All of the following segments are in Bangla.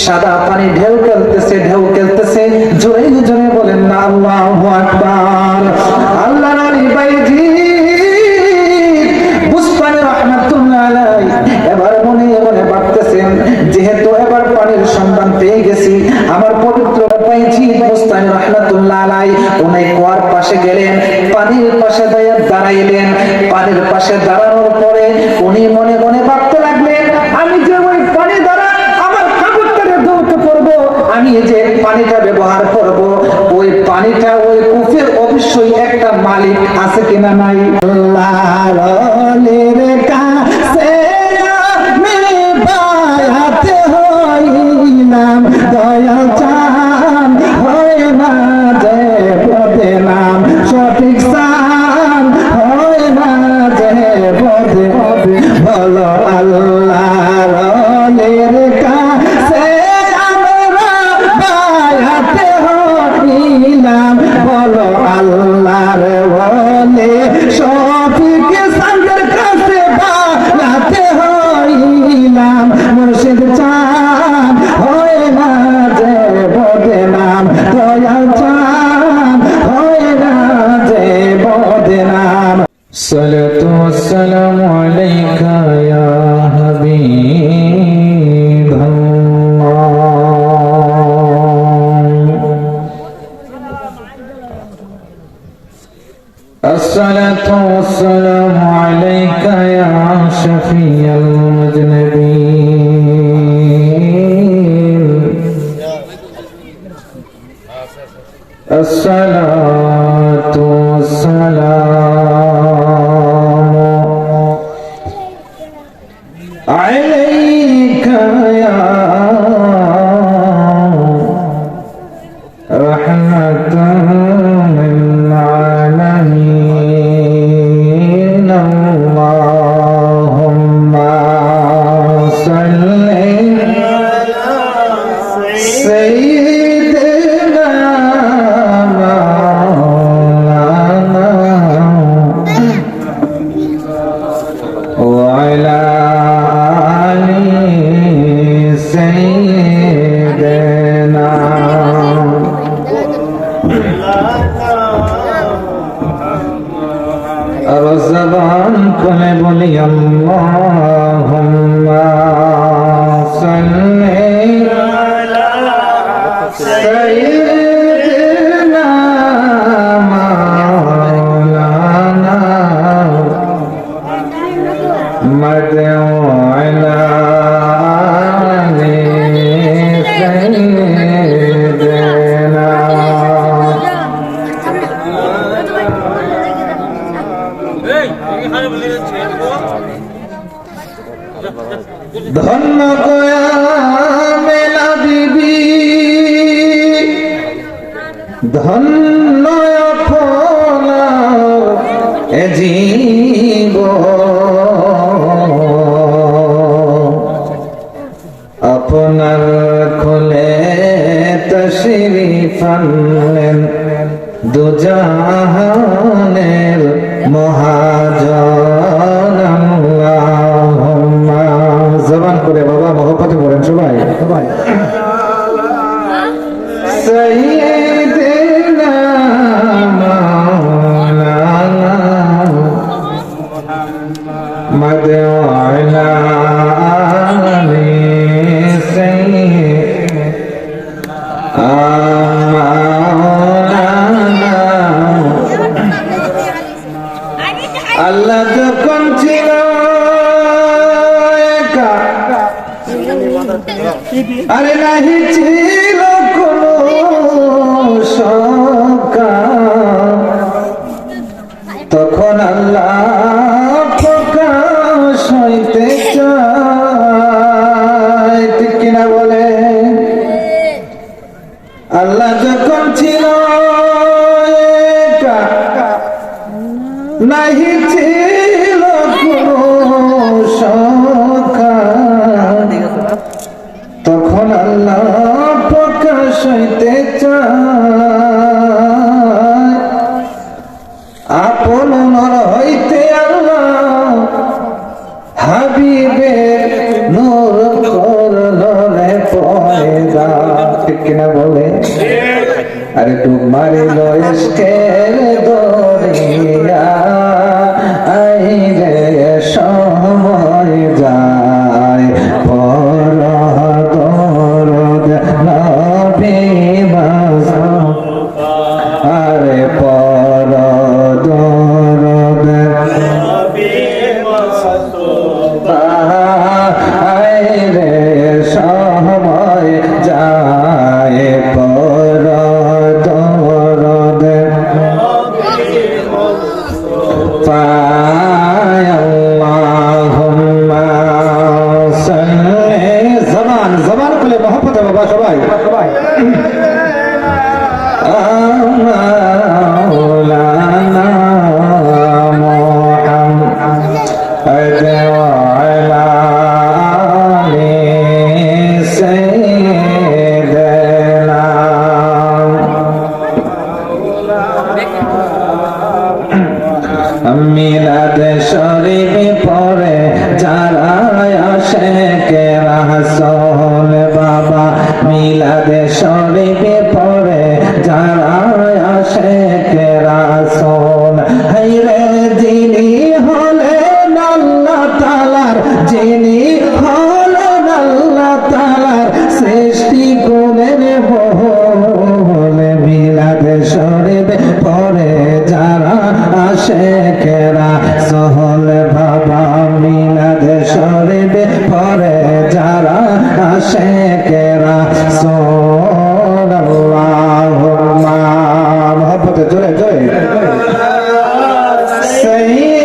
সাদা পানি ঢেউ খেলতেছে, জোরে জোরে বলেন না আল্লাহু আকবার। আল্লাহ নবী বাইজি বুসতামি রাহমাতুল্লাহ আলাইহি এবার মনে মনে ভাবতেছেন, যেহেতু এবার পানির সন্ধান পেয়ে গেছি, আমার পবিত্র বাইজি বুসতামি রাহমাতুল্লাহ আলাইহি উনি কুয়ার পাশে গেলেন, পানির পাশে দাঁড়াইলেন। পানির পাশে দাঁড়ানোর পরে উনি মনে মনে ভাবতে লাগলেন, আমি যে ওই পানি দ্বারা আমার কাপড়টাকে ধুতে পারবো, আমি যে পানিটা ব্যবহার করব, ওই পানিটা ওই কূপের অবশ্যই একটা মালিক আছে কিনা নাই। আল্লাহর কাছে আমি বায়াতে হইলাম, দয়া চান হয় না যে পদে নাম, সঠিক চান হয় না যে পদে বলো আল্লাহর কাছে আমরা বায়াতে হইলাম, বলো আল্লাহর বলে সঠিক চাঁদের কাছে বায়াতে হইলাম, মুর্শিদ চান হয় না যে পদে নাম, দয়া চান হয় না যে পদে নাম। সালাতু ওয়াসসালামু আলাইকা ইয়া হাবিবাল্লাহ, আসসালাতু ওয়াসসালামু আলাইকা ইয়া শাফিয়াল মুযনিবিন, আসসালাতু ওয়াসসালামু আলাইকা ইয়া রাহমাতাল লিল আলামিন, আল্লাহুম্মা সাল্লি আলা সাইয়্যিদিনা মাওলানা ওয়া আলা আলি সাইয়্যিদিনা। আর জবান খুলে বলি আল্লাহুম্মা সাল্লি আলা সাইয়্যিদিনা মাওলানা মুহাম্মাদ ওয়া আলা আলি সাইয়্যিদিনা। ধন্য গয়া মেলা বিবি, ধন্য ফলা এ জীব, আপনার খোলে তশরিফ আনলেন দুজাহানের মহাজন। আল্লাহুম্মা, জবান করে বাবা মহব্বতে পড়েন সবাই সবাই, সাইয়্যিদিনা মাওলানা মুহাম্মাদ ওয়া আলা আলি সাইয়্যিদিনা মাওলানা। আল্লাহ যখন ছিল একা, আরে নাহি ছিল কোনো সকা, তখন আল্লাহ প্রকাশ হইতে চায়, ঠিক কিনা বলে? আল্লাহ যখন ছিল একা, নাহি ছিল কোনো সখা, তখন আল্লাহ প্রকাশ হইতে চায়, আপন নর হইতে আল্লাহ হাবিবের নূর করল রে পয়দা। ঠিক কিনা বলে? আরে ডুব মারিল ইশকের দরিয়া আইরে সময় যায় পর দরদ নবী মুস্তাফা আরে পর দরদ নবী মুস্তাফা আইরে সময় যায় পর দরদ নবী মুস্তাফা আল্লাহুম্মা সাল্লি জবান খুলে মহব্বত বাবা সবাই মাওলানা মুহাম্মদ ওয়া আলা আলি সাইয়্যিদিনা মিলাদ শরীফ পড়ে যারা আশিকে রাসূল বাবা মিলাদ শরীফ পড়ে যারা আশিকে রাসূল হায়রে যিনি হলেন আল্লাহ তাআলার যিনি হলেন আল্লাহ তাআলার সৃষ্টি কোণের বহুল মিলাদ শরীফ পড়ে যারা আশিকে রাসূল বাবা মিলাদ শরীফ পড়ে যারা আশিকে রাসূল আল্লাহুম্মা মহব্বতে জোরে জোরে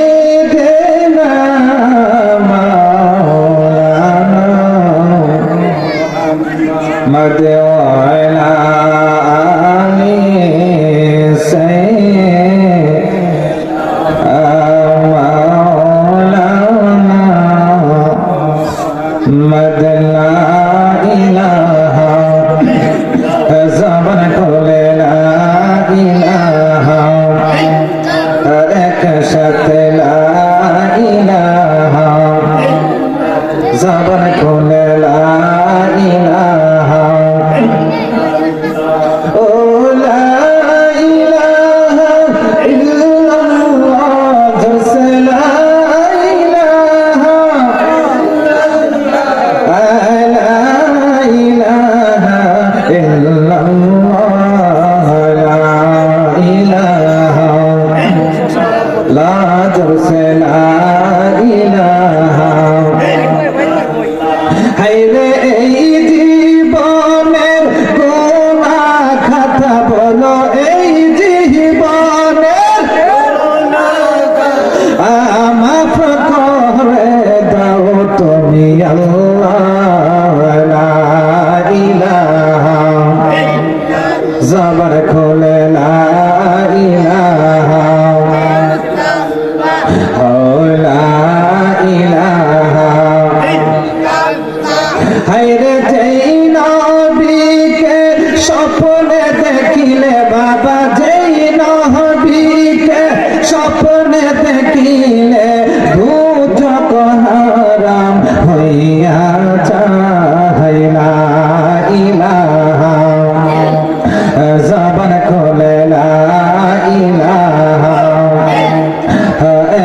সাইয়্যিদিনা মাওলানা মুহাম্মদ ওয়া আলা আলি জবান খুলে লা ইলাহা ও লা ইলাহা ইল্লাল্লাহ জসে লা ইলাহা লা ইলাহা ইল্লাল্লাহ লা ইলাহা লা জসে লা ইলাহা হায়রে এই জীবনের গুনাহ খাতা বলো এই জীবনের মাফ করে দাও তুমি আল্লাহ লা ইলাহা জবান খোলে লা ইলাহা লা ইলাহা হায়রে যেই নবীকে স্বপ্নে দেখিলে বাবা যেই নবীকে স্বপ্নে দেখিলে দুজক হারাম হইয়া যায় লা ইলাহা জবান খোলে লা ইলাহা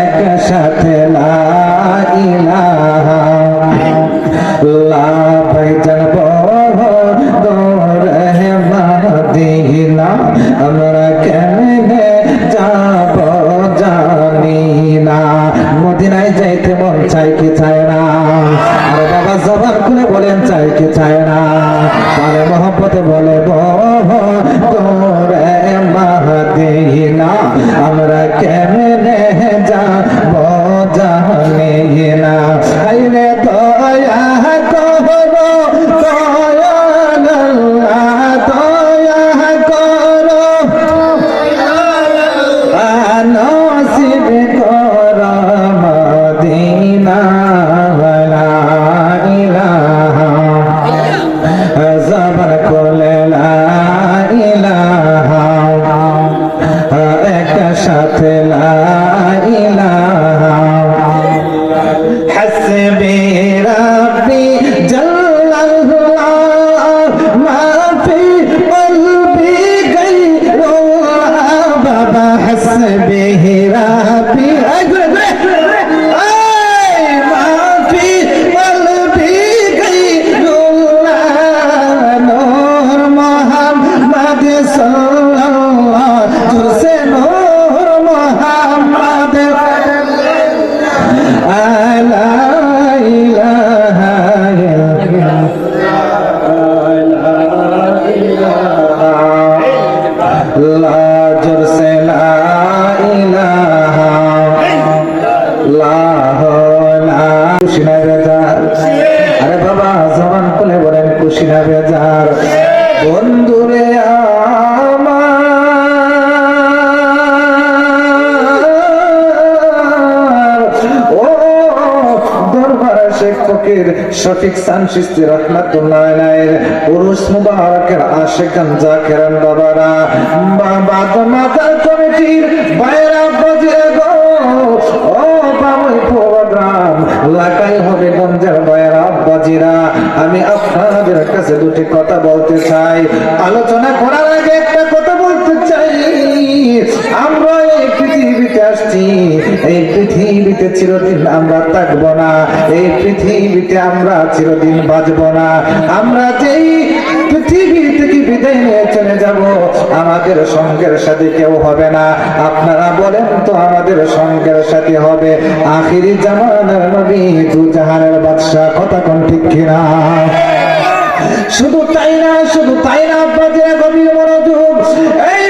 একসাথে লা ইলাহা লা বাইতাল দরে মদিনা আমরা কেমনে যাব জানি না মদিনায় যাইতে মন চাই কি চায় না আরে বাবা জবান খুলে বলেন চাই কি চায় না তাহলে মহব্বতে বলে দরে মদিনা আমরা কেমনে যাব জানি না আইরে দয়া করো দয়াল আল্লাহ দয়া করো নসিব করো মদিনা লা ইলাহা জবান খুলে লা লা জোরসে লা ইলাহা ইল্লাল্লাহ। খুশি না বেজার? আরে বাবা জবান খুলে বলেন খুশি না বেজার? বন্ধুরে শফিক সান চিশতি রাহমাতুল্লাহ আলাইহির উরুস মুবারাকের আশিকান জাকিরান বাবারা, বাবা মাতার কমিটির বাইরা বাজিয়ে গো, ও বামুই প্রোগ্রাম লাগাই হবে গঞ্জের বাইরা বাজিরা, আমি আপনাদের কাছে দুটি কথা বলতে চাই। আলোচনা করার আগে একটা কথা বলতে চাই, আমরা এই পৃথিবীতে আসছি, এই পৃথিবীতে চিরদিন আমরা থাকবো না, এই পৃথিবীতে আমরা চিরদিন বাঁচবো না। আমরা যেই পৃথিবী থেকে বিদায় নিয়ে চলে যাব, আমাদের সঙ্গের সাথে কেউ হবে না। আপনারা বলেন তো আমাদের সঙ্গের সাথে হবে আখিরি জামানার নবী দু জাহানের বাদশা, কথা কোন ঠিক কিনা? শুধু তাই না, শুধু তাই না, বাজে গভীর মনোযোগ। এই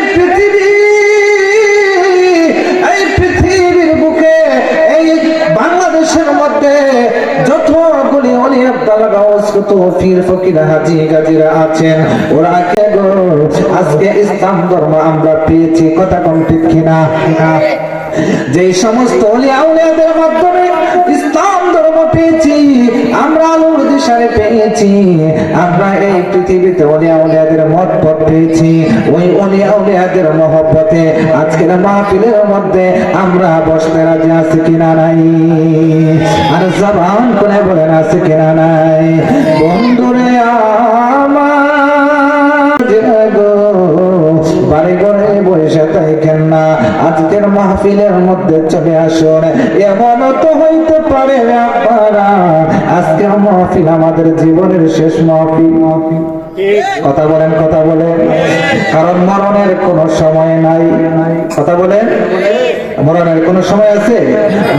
পৃথিবীর বুকে, এই বাংলাদেশের মধ্যে যতগুলি অলি আব্দুল্লাহ গাউস কুতুব পীর ফকির হাজী গাজীরা আছেন, ওরা কে গো? আজকে ইসলাম ধর্ম আমরা পেয়েছি, কথা কোন ঠিক কিনা? যেই সমস্ত অলি আউলিয়াদের মাধ্যমে ইসলাম ধর্ম পেয়েছি, আমরা আলোর দিশারে পেয়েছি, আমরা এই পৃথিবীতে অলি আউলিয়াদের মহব্বত পেয়েছি, ওই অলি আউলিয়াদের মহব্বতে আজকের মাহফিলের মধ্যে আমরা বসতে রাজি আছি কিনা নাই? আর জবান করে বলেন আছে কিনা নাই? বন্ধুরে বাড়ি ঘরে বসে থাকেন না, আজকের মাহফিলের মধ্যে চলে আসুন। এমন তো হইতে পারে আপনারা আজকের মাহফিল আমাদের জীবনের শেষ মাহফিল। কথা বলেন, কথা বলেন, কারণ মরণের কোনো সময় নাই। কথা বলেন, মরণের কোনো সময় আছে?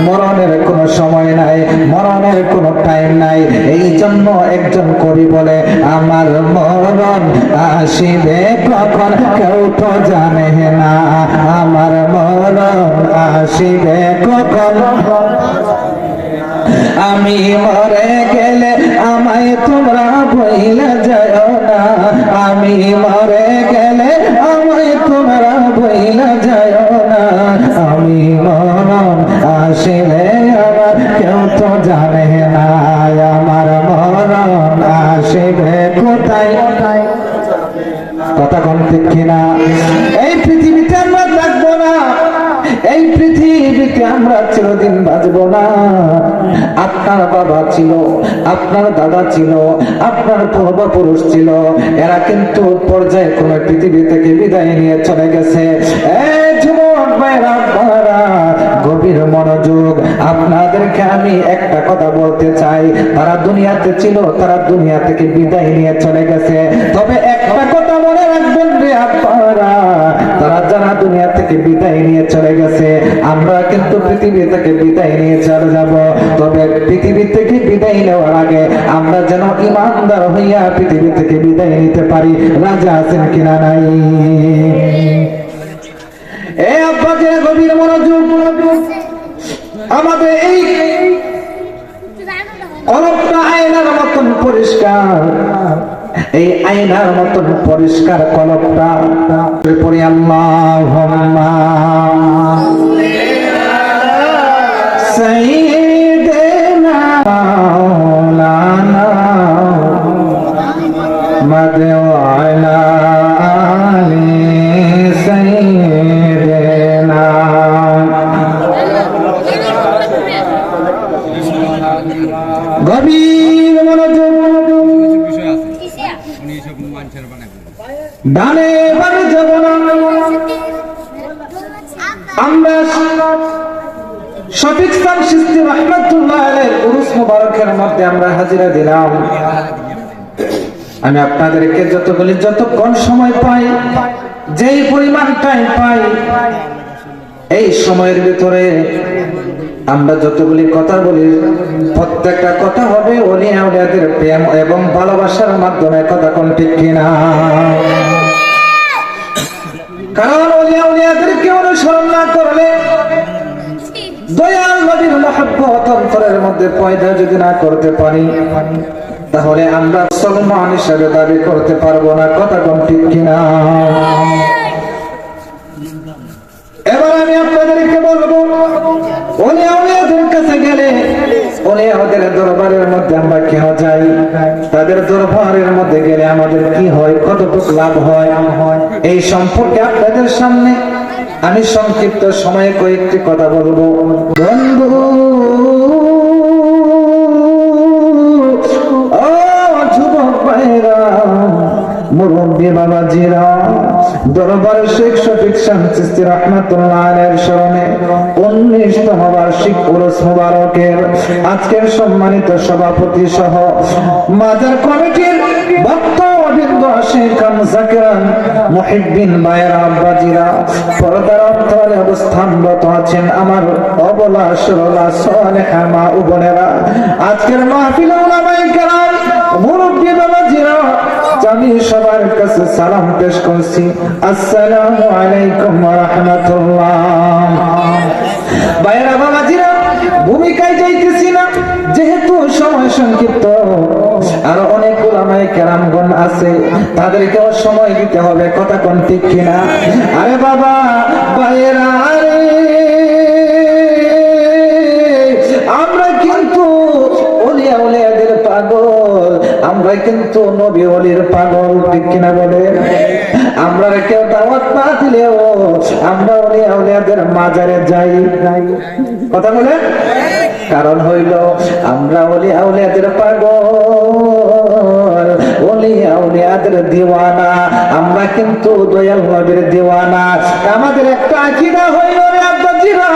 মরণের কোনো সময় নাই, মরণের কোনো টাইম নাই। এই জন্য একজন কবি বলে, আমার মরণ আসিবে কখন কেউ তো জানে না, আমার মরণ আসিবে কখন, আমি মরে গেলে আমায় তোমরা বইলা যায় না, আমি মরে গেলে আমায় তোমরা বইলা যায় না, আমি মরণ আসিলে আমার কেউ তো জানে না, আমার মরণ আসিবে কোথায়, কথা কোন ঠিক কিনা? এই পৃথিবীতে আমরা থাকবো না, এই পৃথিবীতে আমরা চিরদিন বাঁচবো না। আপনার বাবা ছিল, আপনার দাদা ছিল, আপনার পূর্বপুরুষ ছিল, এরা কিন্তু পর্যায়ে কোন পৃথিবী থেকে বিদায় নিয়ে চলে গেছে। এই যুবক ভাইরা, গভীর মনোযোগ, আপনাদেরকে আমি একটা কথা বলতে চাই, তারা দুনিয়াতে ছিল, তারা দুনিয়া থেকে বিদায় নিয়ে চলে গেছে, তবে একটা কথা মনে রাখবেন রে আপনারা, তারা যারা দুনিয়া থেকে বিদায় নিয়ে চলে গেছে, আমরা কিন্তু পৃথিবী থেকে বিদায় নিয়ে চলে যাব। তবে পৃথিবী থেকে বিদায় নেওয়ার আগে আমরা যেন ইমানদার হইয়া পৃথিবী থেকে বিদায় নিতে পারি। রাজা আছেন কিনা নাই? এই আব্বাকে গভীর মনোযোগ, আমাদের এই কলবটা আয়নার মতন পরিষ্কার, এই আয়নার মতন পরিষ্কার কলবটা পড়ি আল্লাহুম্মা সাইয়্যিদিনা মাওলানা মুহাম্মাদ ওয়া আলা আলি সাইয়্যিদিনা। গভীর মনোযোগ, ডানে বামে যাব না, আমরা শফিক সান চিশতি রাহমাতুল্লাহ আলাইহির উরুস মুবারকের মধ্যে আমরা হাজিরা দিলাম। আমি আপনাদেরকে যতক্ষণ সময় পাই, যেই পরিমাণ টাইম পাই, এই সময়ের ভিতরে আমরা যতগুলি কথা বলি প্রত্যেকটা কথা হবে ওলি আউলিয়াদের প্রেম এবং ভালোবাসার মাধ্যমে, কথা কোন ঠিক কিনা? কারণ ওলি আউলিয়াদেরকে অনুসরণ না করলে, দয়াল নবীর মহব্বত অন্তরের মধ্যে পয়দা যদি না করতে পারি, তাহলে আমরা মুসলমান হিসেবে দাবি করতে পারবো না, কথা কোন ঠিক কিনা? এবার আমি আপনাদেরকে বলবো, ওলি আউলিয়াদের কাছে গেলে, ওলি আউলিয়াদের দরবারের মধ্যে আমরা কেন যাই, তাদের দরবারের মধ্যে গেলে আমাদের কি হয়, কতটুকু লাভ হয়, এই সম্পর্কে আপনাদের সামনে আমি সংক্ষিপ্ত সময়ে কয়েকটি কথা বলবো। বন্ধু, ও যুবক ভাইরা, মুরব্বী বাবাজিরা, দরবার শেখ শফিক শাহ চিশতি রাহমাতুল্লাহ আলাইহির স্মরণে 19তম বার্ষিক উরুস মুবারকের আজকের সম্মানিত সভাপতি সহ মাজার কমিটির ভক্তবৃন্দ, আশিকান জাকিরান মুহিব্বিন ভাইয়েরা, আব্বাজিরা, পর্দার অন্তরে অবস্থানরত আছেন আমার অবলা সরলা সালেহা মা ও বোনেরা, আজকের মাহফিলে উলামায়ে কেরাম, মুরব্বী বাবাজিরা, আমি সবার কাছে সালাম পেশ করছি, আসসালামু আলাইকুম ওয়া রাহমাতুল্লাহ। ভাইরা বাবাজিরা, ভূমিকায় যাইতেছি না, যেহেতু সময় সংক্ষিপ্ত, আরো অনেক উলামায়ে কেরামগণ আছে, তাদেরকেও সময় দিতে হবে, কথা কোন ঠিক কিনা? আরে বাবা, ভাইরা, আরে আমরা কিন্তু ওলি আউলিয়াদের পাগল, আমরা কিন্তু নবী ওলির পাগল, ঠিক কিনা বলে? আমরা কেউ দাওয়াত না দিলেও আমরা ওলি আউলিয়াদের মাজারে যাই, কথা বলে? কারণ হইল আমরা ওলি আউলিয়াদের পাগল, ওলি আউলিয়াদের দিওয়ানা, আমরা কিন্তু দয়াল নবীর দিওয়ানা। আমাদের একটা আকীদা হইল রে আব্বাজিরা,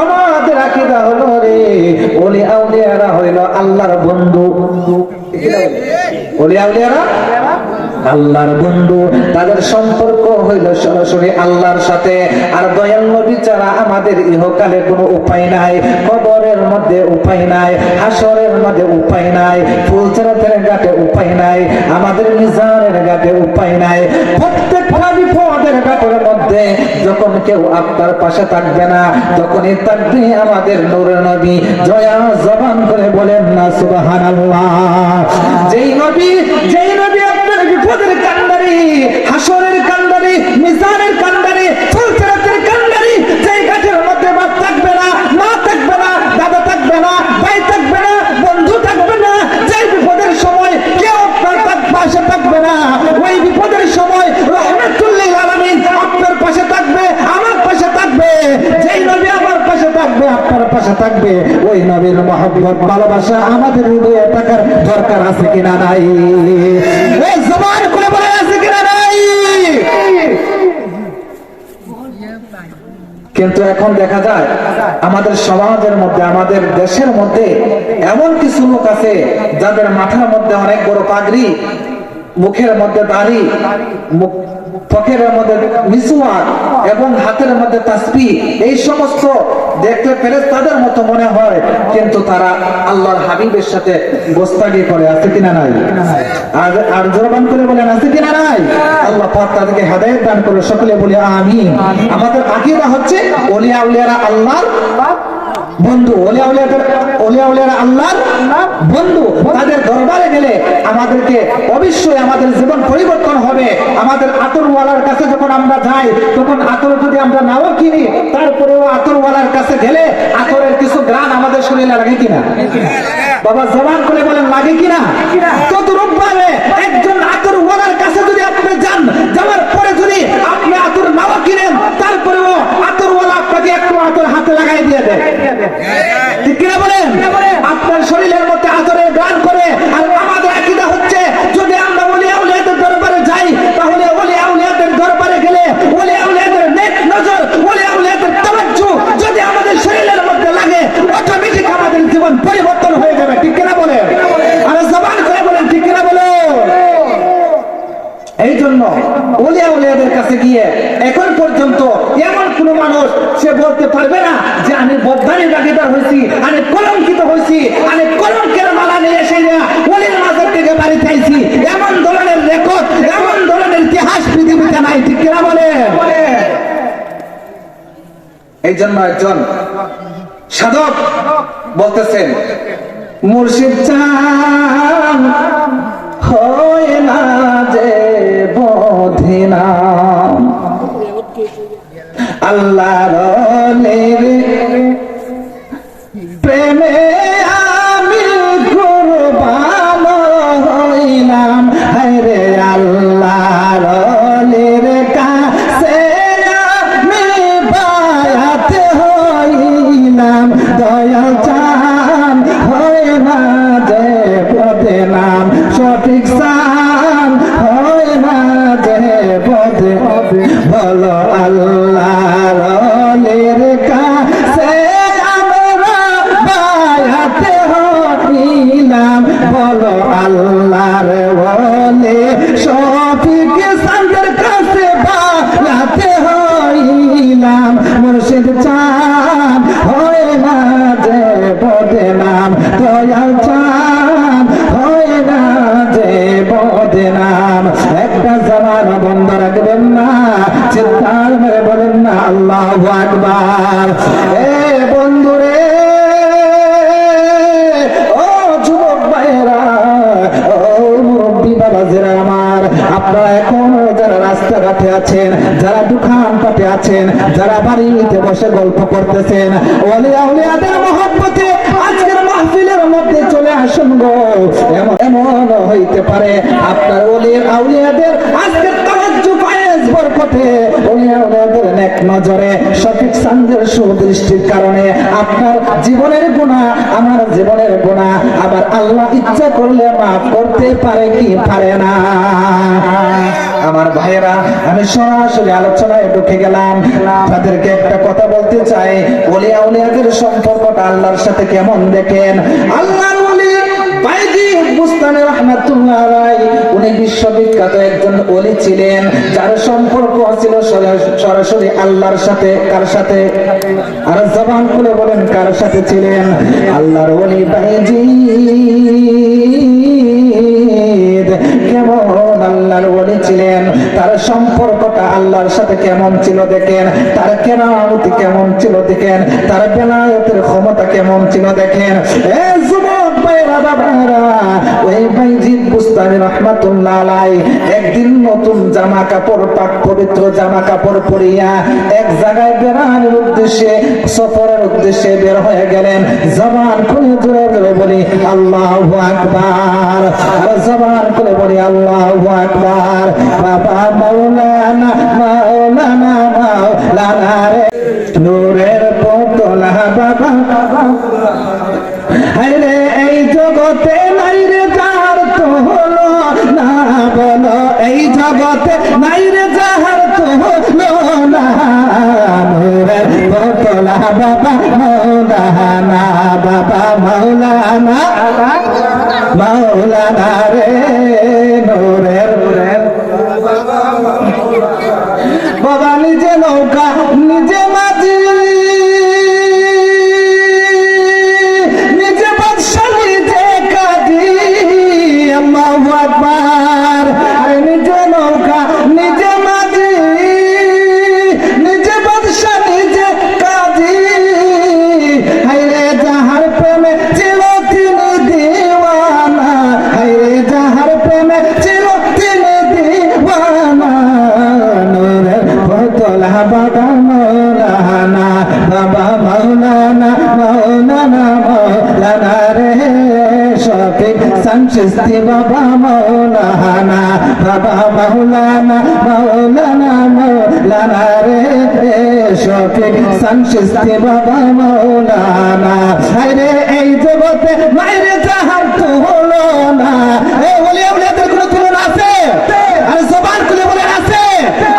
আমাদের আকীদা হলো রে, ওলি আউলিয়ারা হইল আল্লাহর বন্ধু, ওলি আউলিয়ারা আল্লাহর বন্ধু, তাদের সম্পর্ক হইল সরাসরি আল্লাহর সাথে। আর দয়াল নবী ছাড়া আমাদের ইহকালে কোনো উপায় নাই, কবরের মধ্যে উপায় নাই, হাসরের মধ্যে উপায় নাই, ফুলসিরাতের ঘাটে উপায় নাই, আমাদের মিজানের ঘাটে উপায় নাই। প্রত্যেকটা বিপদের ঘাটের মধ্যে যখন কেউ আপনার পাশে থাকবে না, তখনই থাকবে আমাদের নূরের নবী। জয়া জবান করে বলেন না সুবহানাল্লাহ। যেই নবী আপনার বিপদের কান্ডারি, হাসরের কান্ডারি, মিজানের কান্ডারি, ফুলসিরাতের কান্ডারি, যেই ঘাটের মধ্যে বাপ থাকবে না, মা থাকবে না, দাদা থাকবে না, ভাই থাকবে না, বন্ধু থাকবে না, যেই বিপদের সময় কেউ আপনার পাশে থাকবে না, ওই বিপদের সময় রাহমাতুল লিল আলামিন আপনার পাশে থাকবে, আমার পাশে থাকবে। যেই নবী আমার পাশে থাকবে, আপনার পাশে থাকবে, ওই নবীর মহব্বত ভালোবাসা আমাদের হৃদয়ে থাকার দরকার আছে কিনা নাই? এই জবান করে বলে আছে কিনা নাই? কিন্তু এখন দেখা যায় আমাদের সমাজের মধ্যে, আমাদের দেশের মধ্যে এমন কিছু লোক আছে যাদের মাথার মধ্যে অনেক বড় পাগড়ি, মুখের মধ্যে দাড়ি, ত্বকের মধ্যে মিসওয়াক এবং হাতের মধ্যে তাসবিহ, এই সমস্ত দেখতে ফেরেশতাদের মতো মনে হয়, কিন্তু তারা আল্লাহর হাবিবের সাথে গোস্তাগি করে, আছে কিনা নাই? আর জোরবান করে বলেন আছে কিনা নাই? আল্লাহ পাক তাদেরকে হেদায়েত দান করে, সকলে বলি আমিন। আমাদের আকীদা হচ্ছে ওলি আউলিয়ারা আল্লাহর বন্ধু, ওলি আউলিয়ারা আল্লাহর বন্ধু। তাদের দরবারে গেলে আমাদেরকে অবশ্যই আমাদের জীবন পরিবর্তন হবে। আমাদের আতরওয়ালার কাছে যখন আমরা যাই, তখন আতর যদি আমরা নাও কিনি, তারপরেও আতরওয়ালার কাছে গেলে আতরের কিছু গ্রান আমাদের শরীরে লাগে কিনা? বাবা জবান করে বলেন লাগে কিনা? তদ্রূপ ভাবে একজন আতরওয়ালার কাছে যদি আপনি যান, যাওয়ার পরে যদি আপনি আতর নাও কিনেন, তারপরেও আতরওয়ালা আপনাকে একটু আতর হাতে লাগাই দিয়ে দেয়, ঠিক কিনা বলেন? আপনার শরীরের মধ্যে আতরের গান করে। আর আমাদের আকীদা হচ্ছে যদি আমরা ওলি আউলিয়াদের দরবারে যাই, তাহলে ওলি আউলিয়াদের দরবারে গেলে ওলি আউলিয়াদের নেক নজর, ওলি আউলিয়াদের তাওয়াজ্জু যদি আমাদের শরীরের মধ্যে লাগে, অটোমেটিক আমাদের জীবন পরিবর্তন হয়ে যাবে, ঠিক কিনা বলেন? আর জবান করে বলেন ঠিক কিনা বলেন? এই জন্য ওলিয়া উলিয়াদের কাছে গিয়ে এখন পর্যন্ত এমন কোন মানুষ সে বলতে পারবে না যে আমি বদনামের ভাগীদার হয়েছি, আমি কলঙ্কিত হয়েছি, আমি কলঙ্কের মালা নিয়ে এসে ওলির মাজার থেকে বাড়িতে আইছি। এমন ধরনের রেকর্ড, এমন ধরনের ইতিহাস পৃথিবীতে নাই, ঠিক কিনা বলে? এই জন্য একজন সাধক বলতেছেন, মুর্শিদ চান হয় না যে বোধিনা, আল্লাহর প্রেমে আমি কুরবান হইলাম, হায়রে আল্লাহর কাছে আমি বায়াত হইলাম, দয়া চান হয় না যে বদনাম, সঠিক চান হয় না যে বদনাম, বলো আল্লাহর কাছে আমরা বায়াত হইলাম, বলো আল্লাহর ওলি সঠিক চাঁদের কাছে বায়াত হইলাম, মুর্শিদ চান হয় না যে বদনাম, দয়াল চান হয় না যে বদনাম। একটা জামান বন্ধ রাখবেন না, চিৎকার মেরে বলেন না আল্লাহু আকবার। এ বন্ধুরে, ও যুবক ভাইরা, ও মুরব্বী বাবাজিরা আমার, আপনারা এখন যারা রাস্তাঘাটে আছেন, যারা দোকানপাটে আছেন, যারা বাড়িতে বসে গল্প করতেছেন, ওলিয়া উলিয়াদের মহব্বতে আজকের মাহফিলের মধ্যে চলে আসুন গো। এমন হইতে পারে আপনার ওলিয়া উলিয়াদের আজকের তাওয়াজ্জু ফায়েজ বরকতে, ওলিয়া উলিয়াদের নেক নজরে সঠিক সান্দের সুদৃষ্টির কারণে আপনার জীবনের গুনাহ, আমার জীবনের গুনাহ আবার আল্লাহ ইচ্ছা করলে মাফ করতে পারে কি পারে না? আমার ভাইয়েরা, আমি সরাসরি আলোচনায় ঢুকে গেলাম। তাদেরকে একটা কথা বলতে চাই, ওলিয়া উলিয়াদের সম্পর্কটা আল্লাহর সাথে কেমন দেখেন। আল্লাহর ওলি বাইজিদ বুস্তামি রাহমাতুল্লাহ আলাইহি, উনি বিশ্ববিখ্যাত একজন ওলি ছিলেন, যার সম্পর্ক ছিল সরাসরি আল্লাহর সাথে। কার সাথে? আর জবান খুলে বলেন, কার সাথে ছিলেন? আল্লাহর ওলি বাইজিদ কেমন আল্লাহর ওলি ছিলেন, তার সম্পর্কটা আল্লাহর সাথে কেমন ছিল দেখেন, তার কেরামতি কেমন ছিল দেখেন, তার বেলায়েতের ক্ষমতা কেমন ছিল দেখেন। এ যুবক ভাইরা বাবারা, ওই বাইজিদ বুস্তামি রাহমাতুল্লাহ আলাইহি একদিন নতুন জামা কাপড়, পাক পবিত্র জামা কাপড় পরিয়া এক জায়গায় বেড়ানোর উদ্দেশ্যে, সফরের উদ্দেশ্যে বের হয়ে গেলেন। জবান খুলে জোরে জোরে বলি আল্লাহু আকবার, আর জবান খুলে বলি আল্লাহু আকবার। বাবা মাওলানা মাওলানা মাওলানা রে নূরের পুতলা বাবা, আরে এই জগতে নাই রে যার তো হলো না, বলো এই জগতে নাই রে যার তো হলো না, নূরের পুতলা বাবা মাওলানা, বাবা মাওলানা মাওলানা রে নূরের বাবা, নিজে নৌকা নিজে মাঝি, নিজে বাদশা নিজে কাজী, আল্লাহু আকবার। নিজে নৌকা নিজে মাঝি, নিজে বাদশা নিজে কাজী, হায়রে যাহার প্রেমে ছিল তিনি দিওয়ানা, হায়রে যাহার প্রেমে ছিল তিনি দিওয়ানা, নূরের পুতলা বাবা মাওলানা, বাবা মাওলানা মাওলানা মাওলানা রে শফিক শামসুদ্দিন বাবা মাওলানা, বাবা মাওলানা মাওলানা মাওলানা রে শফিক শামসুদ্দিন বাবা মাওলানা। আরে এই জগতে মাইরে যাহার তো হলো না, এই ওলিয়া উলিয়াদের কোনো তুলনা আছে? আর জবান খুলে বলেন আছে?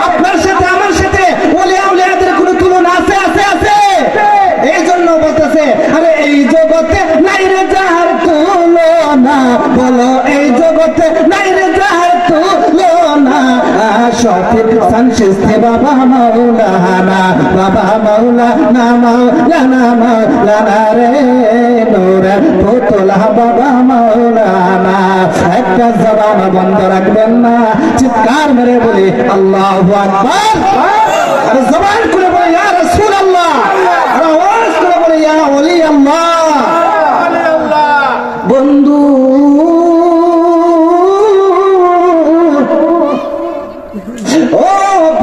আপনার সাথে আমার সাথে ওলিয়া উলিয়াদের কোনো তুলনা আছে? আছে আছে। এই জন্য বলতেছে, আরে এই জগতে নাই রে যাহার তুলনা, বলো এই জগতে নাই রে যাহার তুলনা, শফিক সানশিস্তে বাবা মাওলানা, বাবা মাওলানা, মাওলানা মাওলানা রে নূরের পুতুলা বাবা মাওলানা। একটা জবান বন্ধ রাখবেন না, চিৎকার মেরে বলি আল্লাহু আকবার। আর জবান খুলে বলি ইয়া রাসূলুল্লাহ, আর আওয়াজ করে বলি ইয়া ওলি আল্লাহ। বন্ধু ও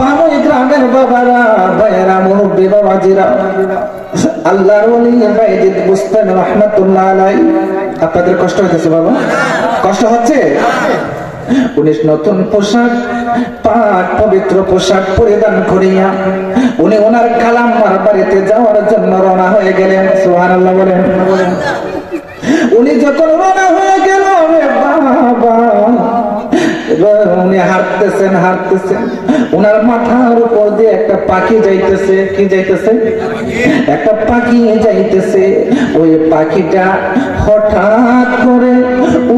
ভালোই গ্রামের বাবারা, ভাইয়েরা, মুরব্বী বাবাজিরা, আল্লাহর ওলি বাইজিদ বুস্তামি রাহমাতুল্লাহ আলাইহি। আপনাদের কষ্ট হইতেছে বাবা? কষ্ট হচ্ছে? উনি নতুন পোশাক, পাক পবিত্র পোশাক পরিধান করিয়া উনি ওনার কালাম্মার বাড়িতে যাওয়ার জন্য রওনা হয়ে গেলেন। সুবহানাল্লাহ বলেন। উনি যখন রওনা হয়ে গেল, বাবা উনি হাঁটতেছেন হাঁটতেছেন, উনার মাথার উপর দিয়ে একটা পাখি যাইতেছে। কি যাইতেছে? একটা পাখি যাইতেছে। ওই পাখিটা হঠাৎ করে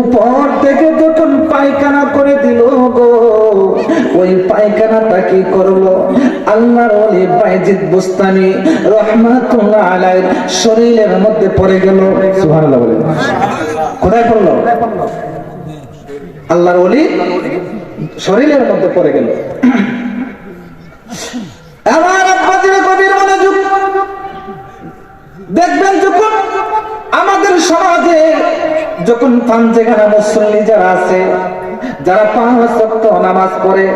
উপর থেকে যখন পায়খানা করে দিল গো, ওই পায়খানাটা কি করলো? আল্লাহর ওলি বাইজিদ বুস্তামি রাহমাতুল্লাহ আলাইহির শরীরের মধ্যে পড়ে গেল। সুবহানাল্লাহ বলেন। কোথায় পড়লো? আল্লাহর ওলি শরীরের মধ্যে পড়ে গেল। আমার আব্বাজির কবির মনোযোগ দেখবেন, যখন আমাদের সমাজে যখন পাঞ্জেখানা মুসল্লি যারা আছে, যারা 5 ওয়াক্ত নামাজ পড়ে,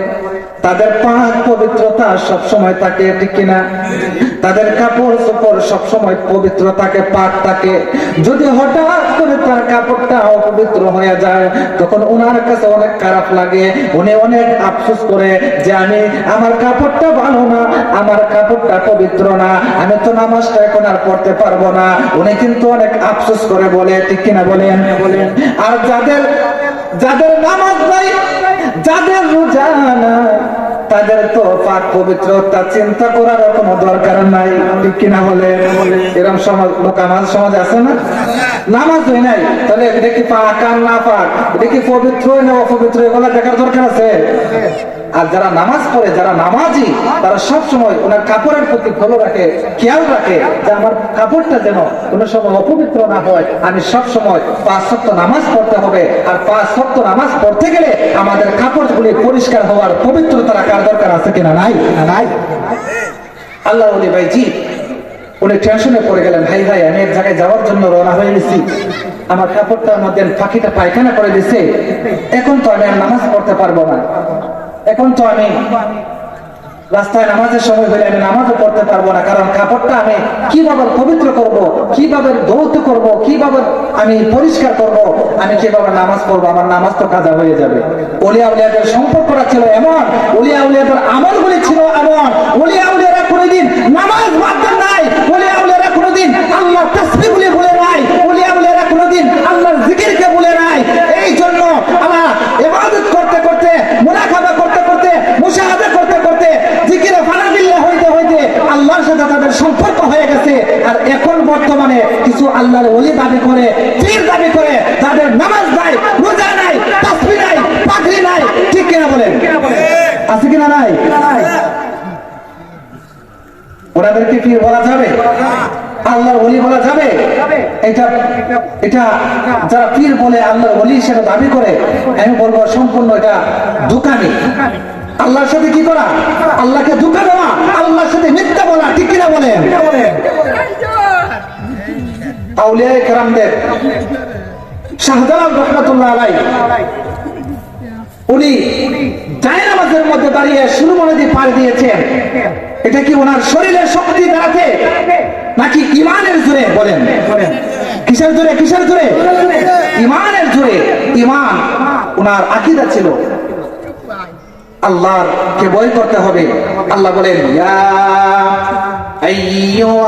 তাদের পাক পবিত্রতা সব সময় থাকে, ঠিক কিনা? তাদের কাপড় চোপড় সব সময় পবিত্র থাকে, পাক থাকে। যদি হঠাৎ করে তার কাপড়টা অপবিত্র হয়ে যায়, তখন ওনার কাছে অনেক খারাপ লাগে। উনি অনেক আফসোস করে যে আমার কাপড়টা ভালো না, আমার কাপড়টা পবিত্র না, আমি তো নামাজটা এখন আর পড়তে পারবো না। উনি কিন্তু অনেক আফসোস করে বলে, ঠিক কিনা বলেন? আর যাদের নামাজ নাই, যাদের রোজা নাই, তাদের তো পাক পবিত্রতা চিন্তা করার কোনো দরকার নাই, ঠিক কিনা বলে? এরকম সমাজ, লোক আমাদের সমাজে আছে না? নামাজ হয় নাই, তাহলে দেখি পাক আর না পাক, দেখি পবিত্র না অপবিত্র, এগুলো দেখার দরকার আছে? আর যারা নামাজ পড়ে, যারা নামাজি, তারা সব সময় ওনার কাপড়ের প্রতি ভালো রাখে, খেয়াল রাখে যে আমার কাপড়টা যেন কোনো সময় অপবিত্র না হয়। আমি সব সময় 5 ওয়াক্ত নামাজ পড়তে হবে, আর 5 ওয়াক্ত নামাজ পড়তে গেলে আমাদের কাপড়গুলি পরিষ্কার হওয়ার, পবিত্রতা রাখার দরকার আছে কিনা? নাই। আল্লাহর ওলি ভাইজি উনি টেনশনে পড়ে গেলেন, ভাই ভাই আমি এক জায়গায় যাওয়ার জন্য রওনা হয়ে গেছি, আমার কাপড়টার মধ্যে পাখিটা পায়খানা করে দিছে, এখন তো আমি আর নামাজ পড়তে পারবো না, এখন তো আমি রাস্তায় নামাজের সময় হলে আমি নামাজও পড়তে পারবো না, কারণ কাপড়টা আমি কিভাবে পবিত্র করব, কিভাবে ধৌত করব, কিভাবে আমি পরিষ্কার করব, আমি কিভাবে নামাজ পড়বো, আমার নামাজ তো কাজা হয়ে যাবে। ওলিয়া উলিয়াদের সম্পর্কটা ছিল এমন, ওলিয়া উলিয়াদের আমলগুলি ছিল এমন, ওলিয়া উলিয়ারা কোনোদিন নামাজ বাদ দেন নাই, ওলিয়া উলিয়ারা কোনোদিন আল্লাহ তাসবিহগুলি ভুলে নাই, ওলিয়া উলিয়ারা কোনোদিন আল্লাহর জিকিরকে ভুলে নাই। এই জন্য আমরা ইবাদত করতে করতে, মুনাকাবা করতে করতে, মুশাহাদা করতে করতে, জিকিরে ফানাবিল্লাহ হইতে হইতে আল্লাহর সাথে তাদের সম্পর্ক হয়ে গেছে। আর এখন বর্তমানে কিছু আল্লাহর ওলি দাবি করে, পীর দাবি করে, যাদের নামাজ নাই, রোজা নাই, তাসবিহ নাই, পাগড়ি নাই, ঠিক কিনা বলেন? আছে কিনা? নাই। ওনাদেরকে পীর বলা যাবে? আল্লাহর ওলি বলা যাবে? এটা যারা পীর বলে আল্লাহর ওলি সেটা দাবি করে, আমি বলবো সম্পূর্ণ এটা দোকানি। আল্লাহর সাথে কি করা? আল্লাহকে ধোঁকা দেওয়া, আল্লাহর সাথে মিথ্যা বলা, ঠিক কিনা বলেন? আউলিয়া কেরামদের শাহজালাল রাহমাতুল্লাহ আলাইহি উনি জায়নামাজের মধ্যে দাঁড়িয়ে সুরমা নদী পার দিয়েছেন। এটা কি ওনার শরীরের শক্তি দাঁড়াতে, নাকি ইমানের জোরে? বলেন কিসের জোরে? কিসের জোরে? ইমানের জোরে। ইমান ওনার আকীদা ছিল, আল্লাহকে ভয় করতে হবে। আল্লাহ বলেন ইয়া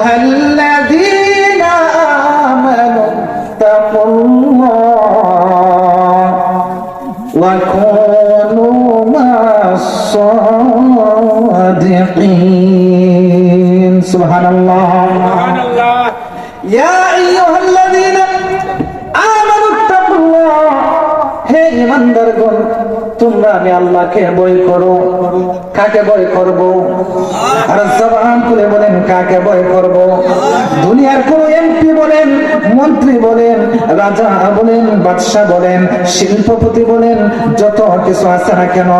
আইয়ুহাল্লাযীনা আমানু তাকুল্লাহ ওয়া কুনু মাস-সাদিকিন। সুবহানাল্লাহ। ইয়া আইয়ুহাল্লাযীনা আমানু তাকুল্লাহ, হে ঈমান বান্দারগণ, তোমরা আমি আল্লাহকে ভয় করো। কাকে ভয় করব? আর জবান খুলে বলেন কাকে ভয় করব? দুনিয়ার কোন এমপি বলেন, মন্ত্রী বলেন, রাজা বলেন, বাদশা বলেন, শিল্পপতি বলেন, যত কিছু আছে না কেন,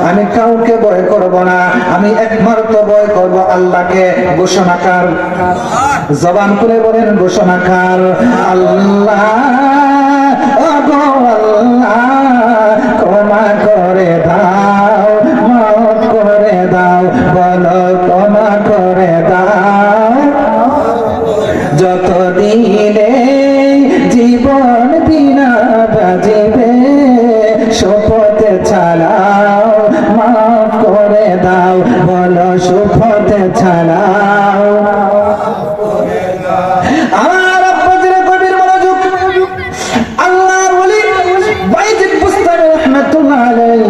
আমি কাউকে ভয় করব না। আমি একমাত্র ভয় করব আল্লাহকে। ঘোষণাকার, জবান খুলে বলেন ঘোষণাকার আল্লাহ। ক্ষমা করে দাও, মাফ করে দাও, বলো ক্ষমা করে দাও। যতদিনে জীবন বিনা বাজিবে, শপথ ছাড়াও, মাফ করে দাও, বলো শপথ ছাড়াও। আমার আব্বাজির কবির মনোযোগ। আল্লাহর ওলি বাইজিদ বুস্তামি রাহমাতুল্লাহ আলাইহি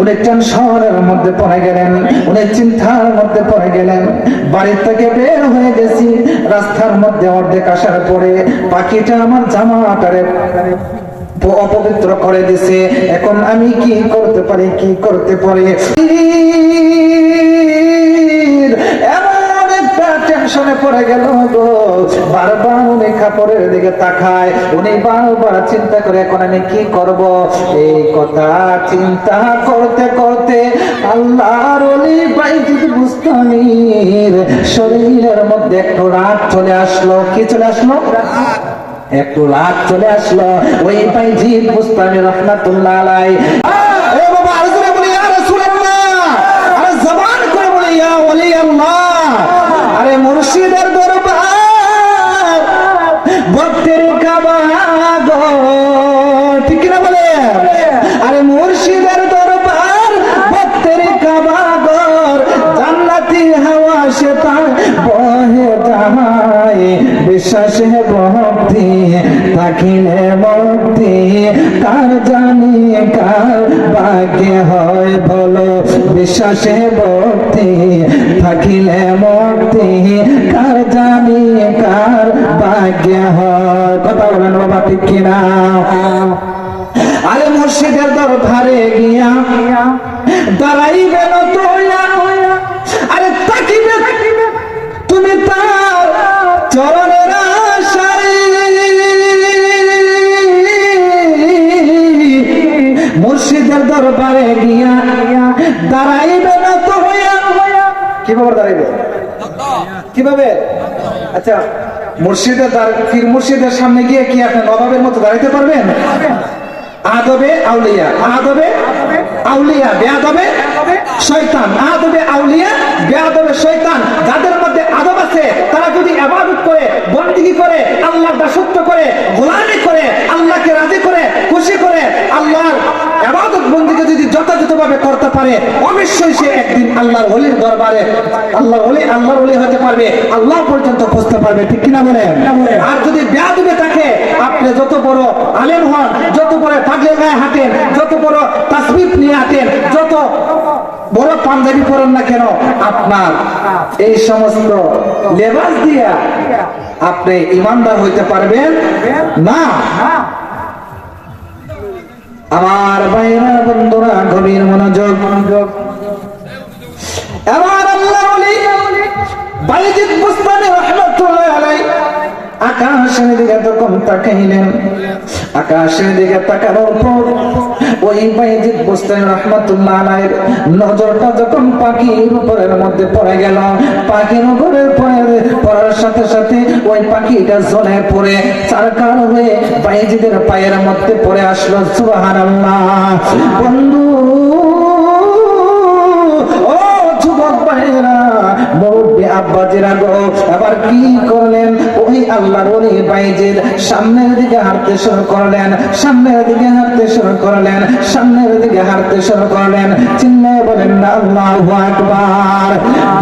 উনি টেনশনের মধ্যে পড়ে গেলেন, উনি চিন্তার মধ্যে পড়ে গেলেন। বাড়ি থেকে বের হয়ে গেছি, রাস্তার মধ্যে অর্ধেক আসার পরে পাখিটা আমার জামাটারে অপবিত্র করে দিছে। এখন আমি কি করতে পারি, কি করতে পারি? টেনশনে পড়ে গেল গো। বারবার উনি কাপড়ের দিকে তাকায়, উনি বারবার চিন্তা করে এখন আমি কি করব। এই কথা চিন্তা করতে করতে আল্লাহর ওলি বাইজিদ বুস্তামির শরীরের মধ্যে একটু রাগ চলে আসলো। কি চলে আসলো? একটু রাগ চলে আসলো। ওই বাইজিদ বুস্তামি রাহমাতুল্লাহ আলাইহি মুর্শিদের দরবার, ভক্তের কাবাগর, ঠিক কিনা বলে? আরে মুর্শিদের দরবার, ভক্তের কাবাগর, জান্নাতি হাওয়া সেতার বহে যায়। বিশ্বাসে ভক্তি থাকিলে মুক্তি, কার জানি কার ভাগ্যে হয় বলো। বিশ্বাসে ভক্তি থাকিলে মুক্তি, কার জানি কার ভাগ্যে হয়। কথা বলেন বাবা, ঠিক কিনা? আরে মুর্শিদের দরবারে গিয়া দাঁড়াইবে না তোয়া, আরে তাকিবে তুমি তার চরণের আশায়। মুর্শিদের দরবারে গিয়া দাঁড়াইবে না তো হইয়া। কিভাবে দাঁড়াইবে? কিভাবে? আচ্ছা, মুর্শিদের পীর মুর্শিদের সামনে গিয়ে কি আপনি নবাবের মতো দাঁড়াইতে পারবেন? আদবে আউলিয়া, আদবে আউলিয়া, বেয়াদবে শয়তান। আদবে আউলিয়া, বেয়াদবে শয়তান। যাদের মধ্যে আদব আছে তারা যদি ইবাদত করে, বন্দেগী করে, আল্লাহর দাসত্ব করে, গোলামি করে, আল্লাহকে রাজি করে, খুশি করে, আল্লাহর ইবাদত বন্দেগী যদি যথাযথভাবে করতে পারে, অবশ্যই সে একদিন আল্লাহর ওলির দরবারে আল্লাহর ওলি হতে পারবে, আল্লাহ পর্যন্ত পৌঁছতে পারবে। ঠিক কিনা বলেন? আর যদি বেয়াদবে থাকে, আপনি যত বড় আলেম হন, যত বড় পাগলে গায়ে হাঁটেন, যত বড় তাসবিহ নিয়ে হাঁটেন, যত বড় পাঞ্জাবি পরেন না কেন, আপনার এই সমস্ত লেবাস দিয়া আপনি ইমানদার হইতে পারবেন না। আমার ভাইরা, বন্ধুরা, গভীর মনোযোগ। আমার আল্লাহর ওলি বাইজিদ বুস্তামি রাহমাতুল্লাহ আলাইহি আকাশের দিকে তখন তাকাইলেন। আকাশের দিকে তাকানোর পর ওই বাইজিদ বুস্তামি রাহমাতুল্লাহ আলাইহির নজরটা যখন পাখির উপরের মধ্যে পড়ে গেল, পাখির উপরে পড়ার সাথে সাথে ওই পাখিটা জ্বলে পড়ে চারকার হয়ে বাইজিদের পায়ের মধ্যে পড়ে আসলো। সুবহানাল্লাহ। বন্ধু, ও যুবক ভাইরা, মুরব্বি আব্বাজিরা গো, আবার কি করলেন? ওই আল্লাহর ওলি বাইজিদ সামনের দিকে হাঁটতে শুরু করলেন, সামনের দিকে হাঁটতে শুরু করলেন, সামনের দিকে হাঁটতে শুরু করলেন। চিল্লায়ে বলেন না আল্লাহু আকবার।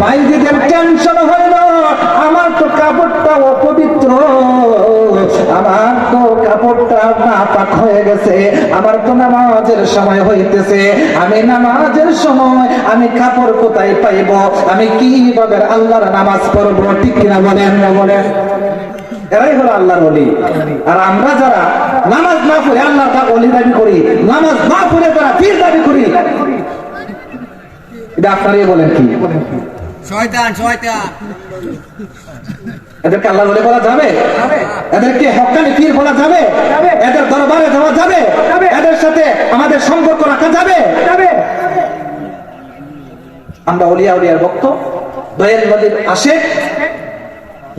বাইজিদের টেনশন হইল, আমার তো কাপড়টা অপবিত্র, আমার তো কাপড়টা নাপাক হয়ে গেছে, আমার তো নামাজের সময় হইতেছে, আমি নামাজের সময় আমি কাপড় কোথায় পাইব? আমি কিভাবে আল্লাহর নামাজ পড়বো? ঠিক কিনা বলেন? এরাই হলো আল্লাহর ওলি। আর আমরা যারা নামাজ না পড়ে আল্লাহর ওলি দাবি করি, নামাজ না পড়ে যারা পীর দাবি করি, এটা আপনারাই বলেন কি? শয়তান শয়তান। এদেরকে আল্লাহর ওলি বলা যাবে? এদেরকে হক্কানি পীর বলা যাবে? এদের দরবারে যাওয়া যাবে? এদের সাথে আমাদের সম্পর্ক রাখা যাবে? আমরা ওলিয়া উলিয়ার ভক্ত, দয়াল নবীর আশিক।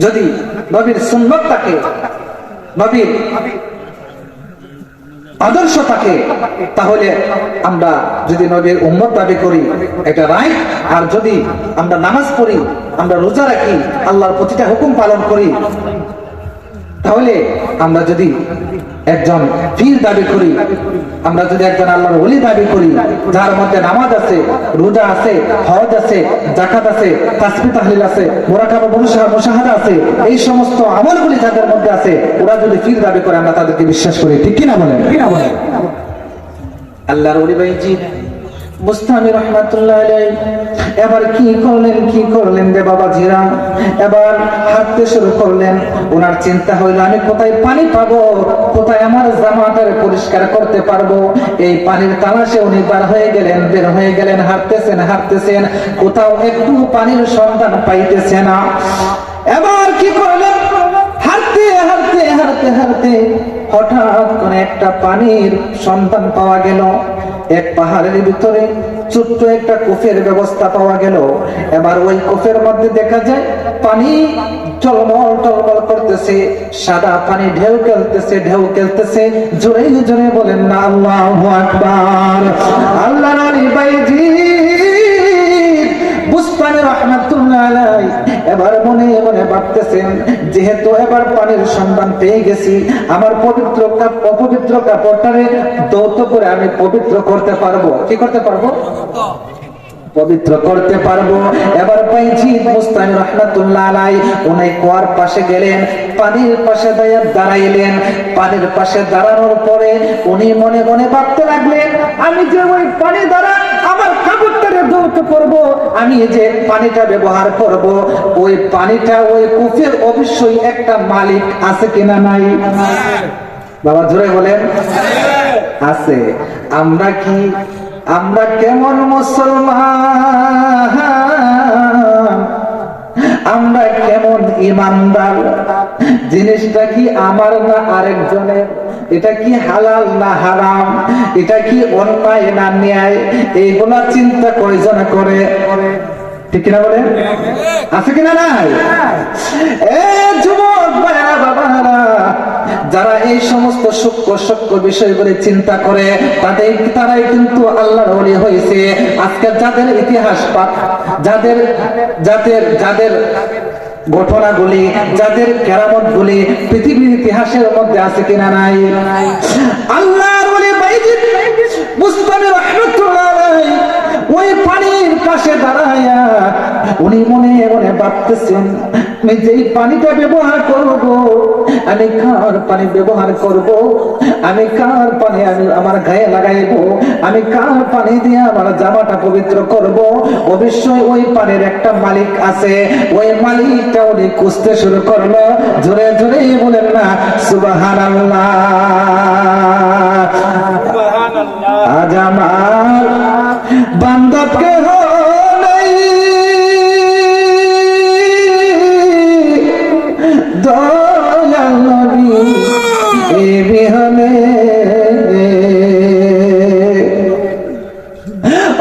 যদি নবীর সুন্নাত থাকে, নবীর আদর্শ থাকে, তাহলে আমরা যদি নবীর উম্মত দাবি করি এটা রাইট। আর যদি আমরা নামাজ পড়ি, আমরা রোজা রাখি, আল্লাহর প্রতিটা হুকুম পালন করি, তাহলে আমরা যদি একজন পীর দাবি করি, আমরা যদি একজন আল্লাহর ওলি দাবি করি, যার মধ্যে নামাজ আছে, রোজা আছে, হজ আছে, যাকাত আছে, তাসবিহ তাহলিল আছে, মুরাকাবা মুশাহাদা আছে, এই সমস্ত আমলগুলি যাদের মধ্যে আছে, ওরা যদি পীর দাবি করে আমরা তাদেরকে বিশ্বাস করি। ঠিক কিনা বলেন? আল্লাহর ওলি ভাইজি বুস্তামি রহমাতুল্লাহ আলাইহি এবার কি করলেন রে বাবাজিরা, এবার হাঁটতে শুরু করলেন। ওনার চিন্তা হইল আমি কোথায় পানি পাবো, কোথায় আমার জামাটার পরিষ্কার করতে পারবো। এই পানির তালাশে উনি বের হয়ে গেলেন, হাঁটতেছেন, কোথাও একটু পানির সন্ধান পাইতেছে না। এবার কি করলেন, হাঁটতে হঠাৎ করে একটা পানির সন্ধান পাওয়া গেল। এক পাহাড়ের ভিতরে ছোট্ট একটা কূপের ব্যবস্থা পাওয়া গেল। এবার ওই কূপের মধ্যে দেখা যায় পানি টলমল করতেছে, সাদা পানি ঢেউ খেলতেছে। জোরে বলেন না আল্লাহু আকবার। আল্লাহর ওলি ভাইজি বুস্তামি রাহমাতুল্লাহ আলাইহি এবার মনে ভাবতেছেন, যেহেতু এবার পানির সন্ধান পেয়ে গেছি, আমার অপবিত্র কাপড়টারে দৌত করে আমি পবিত্র করতে পারবো। কি করতে পারবো? পবিত্র করতে পারবো। এবার পাইছি বুস্তামি রাহমাতুল্লাহ আলাইহি উনি কুয়ার পাশে গেলেন, পানির পাশে দাঁড়াইলেন। পানির পাশে দাঁড়ানোর পরে উনি মনে ভাবতে লাগলেন, আমি যে ওই পানি দ্বারা আমার কাপড়টারে দৌত করব, আমি যে পানিটা ব্যবহার করব, ওই পানিটা ওই কূপের অবশ্যই একটা মালিক আছে কিনা নাই? বাবা জোরে বলেন আছে। আমরা কেমন মুসলমান, আমরা কেমন ইমানদার, জিনিসটা কি আমার না আরেকজনের, এটা কি হালাল না হারাম, এটা কি অন্যায় না ন্যায়, এইগুলা চিন্তা কয়জন করে? ঠিক কিনা বলেন? আছে কিনা নাই? যুবক ভাইরা বাবারা, যারা এই সমস্ত সূক্ষ্ম বিষয়গুলি চিন্তা করে তারাই কিন্তু আল্লাহর ওলি হয়েছে। আজকে যাদের ইতিহাস যাদের ঘটনাগুলি, যাদের কেরামতগুলি পৃথিবীর ইতিহাসের মধ্যে আছে কিনা নাই? আল্লাহর ওলি বাইজিদ বুস্তামি রাহমাতুল্লাহ আলাইহি ওই পানির পাশে দাঁড়ায়া উনি মনে ভাবতেছেন, আমি যেই পানিটা ব্যবহার করব, আমি কার পানি ব্যবহার করব, আমি কার পানি আমি আমার গায়ে লাগাইব, আমি কার পানি দিয়ে আমার জামাটা পবিত্র করব, অবশ্যই ওই পানির একটা মালিক আছে। ওই মালিকটা উনি খুঁজতে শুরু করলো। জোরে বলেন না সুবহানাল্লাহ। আজ আমার বান্দাকে হলেই দয়াল নবী এ বিহনে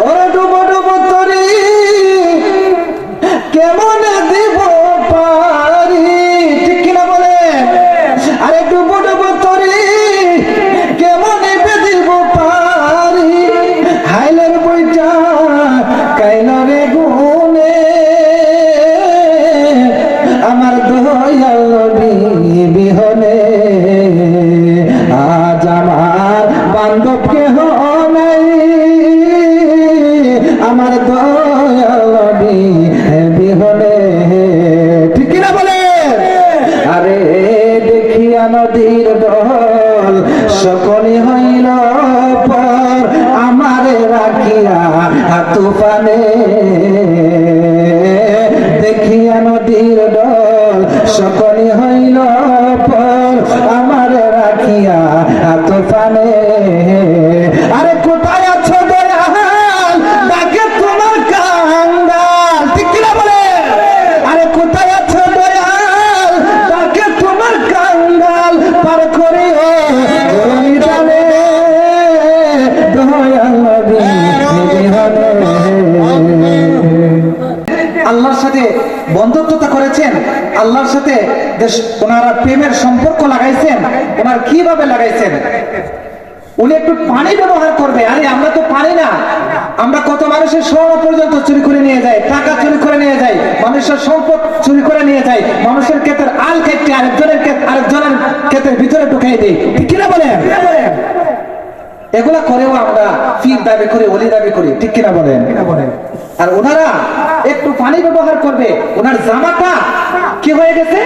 ওরে ডুবো তরি কেমন দিব পারি। ঠিক কিনা বলে? আরে ডুবো তরি কেমন দিব পারি, হাইলের বইটা কাইলরে গুনে আমার দয়াল নবী বিহনে। আজ আমার বান্ধবকে নাই, আমার দয়াল নবী বিহনে। ঠিক কিনা বলে? আরে দেখিয়া নদীর দল সকলে হইল পর, আমারে রাখিয়া তুফানে। দেখিয়া নদীর দল সকলে হইল বন্ধুত্বতা করেছেন, আল্লাহর সাথে ওনারা প্রেমের সম্পর্ক লাগাইছেন, ওনার কিভাবে লাগাইছেন? উনি একটু পানি ব্যবহার করবে। আরে আমরা তো পানি না, আমরা কত মানুষের স্বর্ণ পর্যন্ত চুরি করে নিয়ে যাই, টাকা চুরি করে নিয়ে যাই, মানুষের সম্পদ চুরি করে নিয়ে যাই, মানুষের ক্ষেতের আল কেটে আরেকজনের ক্ষেতের ভিতরে ঢুকাই দিই, ঠিক কিনা বলেন? এগুলা করেও আমরা পীর দাবি করি, ওলি দাবি করি, ঠিক কিনা বলেন? আর ওনারা একটু পানি ব্যবহার করবে, ওনার জামাটা কি হয়ে গেছে?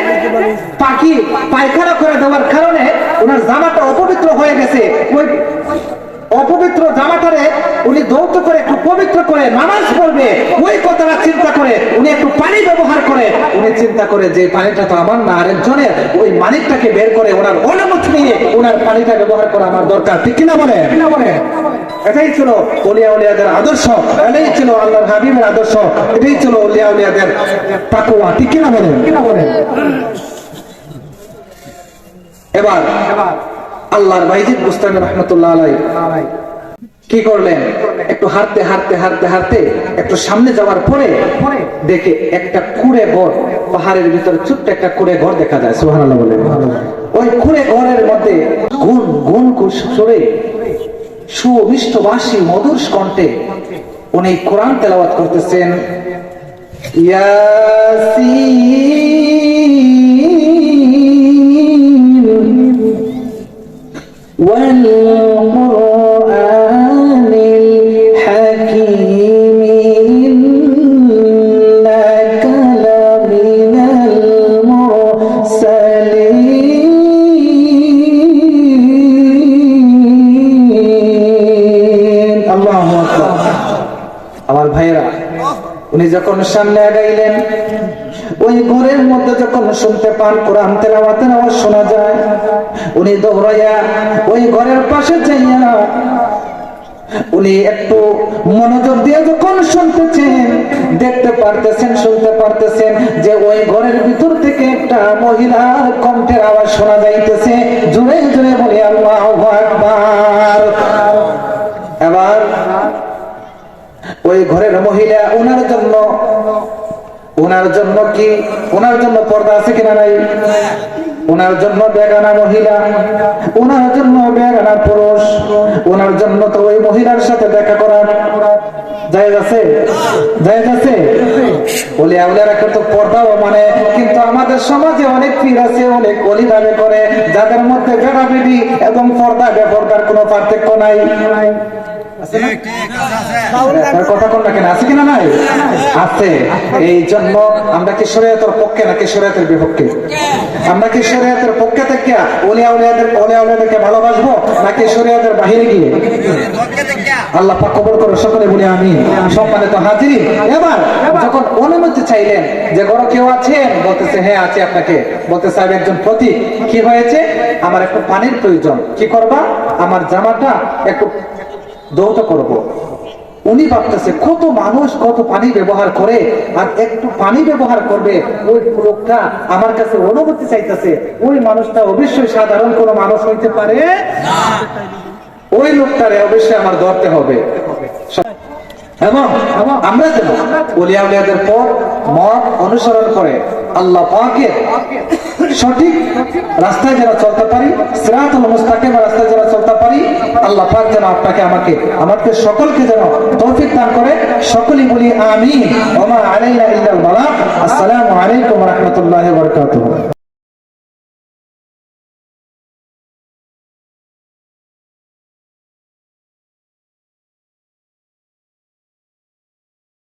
পাখি পায়খানা করে দেওয়ার কারণে ওনার জামাটা অপবিত্র হয়ে গেছে। ওই অপবিত্র জামাটারে উনি দৌত করে একটু পবিত্র করে নামাজ পড়বে, ওই কথাটা চিন্তা করে উনি একটু পানি ব্যবহার করে, উনি চিন্তা করে যে পানিটা তো আমার না, আরেকজনের, ওই মানিকটাকে বের করে ওনার অনুমতি নিয়ে ওনার পানিটা ব্যবহার করা আমার দরকার, ঠিক কিনা বলে? এটাই ছিল ওলিয়া উলিয়াদের আদর্শ, এটাই ছিল আল্লাহর হাবিবের আদর্শ, এটাই ছিল ওলিয়া উলিয়াদের তাকওয়া, ঠিক কিনা বলে? এবার আল্লাহর বাইজিদ বুস্তামি রহমতুল্লাহ আলাইহি কি করলেন? একটু হাঁটতে হাঁটতে হাঁটতে হাঁটতে একটু সামনে যাওয়ার পরে দেখে একটা কুড়ে ঘর, পাহাড়ের ভিতরে ছোট্ট একটা কুড়ে ঘর দেখা যায়। সুবহানাল্লাহ বলে। ওই কুড়ে ঘরের মধ্যে গুন গুন সুরে সুমিষ্টভাষী মধুর কণ্ঠে উনি কোরআন তেলাওয়াত করতেছেন। ইয়াসিন والقرآن الحكيم إنك لمن المرسلين। الله أكبر। আমার ভাইরা, উনি যখন সামনে আগাইলেন, ওই ঘরের মধ্যে যখন শুনতে পান কোরআন তেলাওয়াতের আওয়াজ শোনা যায়, উনি দৌড়াইয়া ওই ঘরের পাশে যাইয়া উনি একটু মনোযোগ দিয়ে যখন শুনতেছেন, দেখতে পারতেছেন, শুনতে পারতেছেন যে ওই ঘরের ভিতর থেকে একটা মহিলার কণ্ঠের আওয়াজ শোনা যাইতেছে। জোরে জোরে বলি আল্লাহু আকবার। এবার ওই ঘরের মহিলা ওনার জন্য কি, ওনার জন্য পর্দা আছে কিনা নাই? ওনার জন্য বেগানা মহিলা, ওনার জন্য বেগানা পুরুষ, ওনার জন্য তো ওই মহিলার সাথে দেখা করা জায়েজ আছে? জায়েজ আছে? ওলিয়া উলিয়ারা তো পর্দাও মানে, কিন্তু আমাদের সমাজে অনেক পীর আছে, অনেক ওলি দাবি করে, যাদের মধ্যে বেড়াবেড়ি এবং পর্দা বেপর্দার কোনো পার্থক্য নাই। কথা কোন রাখেন, আছে কিনা নাই? আছে। এই জন্য আমরা কি শরীয়তের পক্ষে নাকি শরীয়তের বিপক্ষে? আমরা কি শরীয়তের পক্ষে থেকে ওলিয়া উলিয়াদেরকে ভালোবাসবো নাকি শরীয়তের বাহিরে গিয়ে? আল্লাহ পাক কবুল করে, সকলে বলি আমিন। সম্মানিত হাজিরিন, এবার যখন অনুমতি চাইলেন যে ঘরে কেউ আছেন, বলতেছে হ্যাঁ আছে। আপনাকে বলতে চাইবে একজন প্রতীক, কি হয়েছে? আমার একটু পানির প্রয়োজন, কি করবা? আমার জামাটা একটু দৌত করব। উনি ভাবতেছে কত মানুষ কত পানি ব্যবহার করে, আর একটু পানি ব্যবহার করবে, ওই লোকটা আমার কাছে অনুমতি চাইতেছে, ওই মানুষটা অবশ্যই সাধারণ কোনো মানুষ হইতে পারে না, ওই লোকটারে অবশ্যই আমার ধরতে হবে। এবং আমরা যেন ওলিয়া উলিয়াদের পথ মত অনুসরণ করে আল্লাহ পাকের সঠিক রাস্তায় যেন চলতে পারি, সিরাতুল মুস্তাকিম রাস্তায় যেন চলতে পারি। আল্লাহ পাক যেন আপনাকে আমাদের সকলকে যেন তৌফিক দান করে। সকলেই বলি আমিন। ওয়া মা আলাইনা ইল্লাল বালাগ। আসসালামু আলাইকুম ওয়া রাহমাতুল্লাহি ওয়া বারাকাতুহু।